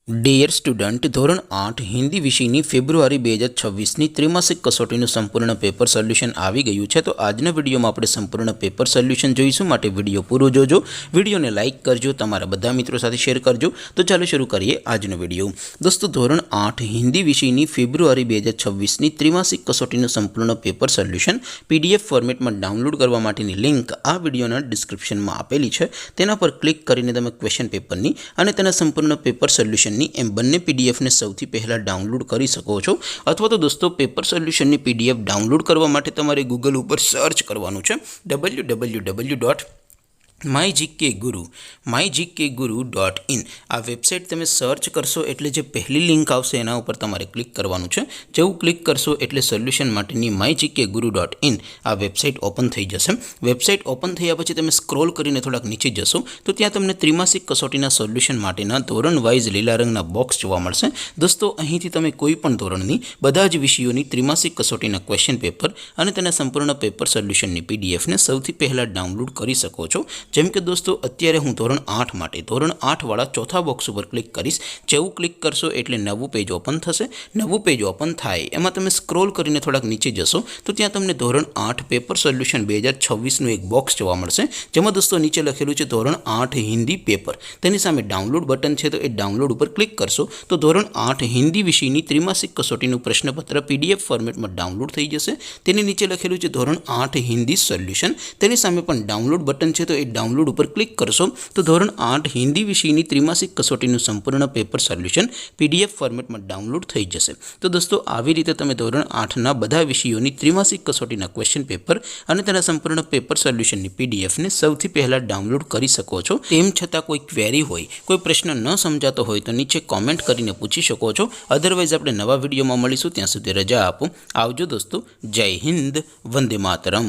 Dear student, ધોરણ 8 હિન્દી વિષયની ફેબ્રુઆરી 2026ની ત્રિમાસિક કસોટીનું સંપૂર્ણ પેપર સોલ્યુશન આવી ગયું છે। તો આજના વિડીયોમાં આપણે સંપૂર્ણ પેપર સોલ્યુશન જોઈશું, માટે વિડીયો પૂરો જોજો। વિડીયોને લાઇક કરજો, તમારા બધા મિત્રો સાથે શેર કરજો। તો ચાલો શરૂ કરીએ આજનો વિડીયો। દોસ્તો, ધોરણ 8 હિન્દી વિષયની ફેબ્રુઆરી 2026ની ત્રિમાસિક કસોટીનું સંપૂર્ણ પેપર સોલ્યુશન PDF ફોર્મેટમાં ડાઉનલોડ કરવા માટેની લિંક આ વિડીયોના ડિસ્ક્રિપ્શનમાં આપેલી છે। તેના પર ક્લિક કરીને તમે ક્વેશ્ચન પેપરની અને તેના સંપૂર્ણ પેપર સોલ્યુશન એમ બંને PDF ને સૌથી પહેલા ડાઉનલોડ કરી શકો છો। અથવા તો દોસ્તો, પેપર સોલ્યુશનની PDF ડાઉનલોડ કરવા માટે તમારે ગૂગલ ઉપર સર્ચ કરવાનું છે www.mygkguru.in। આ વેબસાઇટ તમે સર્ચ કરશો એટલે જે પહેલી લિંક આવશે એના ઉપર તમારે ક્લિક કરવાનું છે। જેવું ક્લિક કરશો એટલે સોલ્યુશન માટેની mygkguru.in આ વેબસાઇટ ઓપન થઈ જશે। વેબસાઇટ ઓપન થયા પછી તમે સ્ક્રોલ કરીને થોડાક નીચે જશો તો ત્યાં તમને ત્રિમાસિક કસોટીના સોલ્યુશન માટેના ધોરણ વાઇઝ લીલા રંગના બોક્સ જોવા મળશે। દોસ્તો, અહીંથી તમે કોઈ પણ ધોરણની બધા જ વિષયોની ત્રિમાસિક કસોટીના ક્વેશ્ચન પેપર અને તેના સંપૂર્ણ પેપર સોલ્યુશનની PDF ને સૌથી પહેલા ડાઉનલોડ કરી શકો છો। જેમ કે દોસ્તો, અત્યારે હું ધોરણ 8 માટે ધોરણ 8 વાળા ચોથા બોક્સ ઉપર ક્લિક કરીશ। જેવું ક્લિક કરશો એટલે નવું પેજ ઓપન થશે। નવું પેજ ઓપન થાય એમાં તમે સ્ક્રોલ કરીને થોડાક નીચે જશો તો ત્યાં તમને ધોરણ 8 પેપર સોલ્યુશન 2026નું એક બોક્સ જોવા મળશે, જેમાં દોસ્તો નીચે લખેલું છે ધોરણ 8 હિન્દી પેપર। તેની સામે ડાઉનલોડ બટન છે, તો એ ડાઉનલોડ ઉપર ક્લિક કરશો તો ધોરણ 8 હિન્દી વિષયની ત્રિમાસિક કસોટીનું પ્રશ્નપત્ર PDF ફોર્મેટમાં ડાઉનલોડ થઈ જશે। તેની નીચે લખેલું છે ધોરણ 8 હિન્દી સોલ્યુશન। તેની સામે પણ ડાઉનલોડ બટન છે, તો એ ડાઉનલોડ ઉપર ક્લિક કરશો તો ધોરણ 8 હિન્દી વિષયની ત્રિમાસિક કસોટીનું સંપૂર્ણ પેપર સોલ્યુશન PDF ફોર્મેટમાં ડાઉનલોડ થઈ જશે। તો દોસ્તો, આવી રીતે તમે ધોરણ 8ના બધા વિષયોની ત્રિમાસિક કસોટીના ક્વેશ્ચન પેપર અને તેના સંપૂર્ણ પેપર સોલ્યુશનની PDF ને સૌથી પહેલા ડાઉનલોડ કરી શકો છો। તેમ છતાં કોઈ ક્વેરી હોય, કોઈ પ્રશ્ન ન સમજાતો હોય તો નીચે કોમેન્ટ કરીને પૂછી શકો છો। અધરવાઇઝ આપણે નવા વિડીયોમાં મળીશું, ત્યાં સુધી રજા આપો। આવજો દોસ્તો, જય હિન્દ, વંદે માતરમ।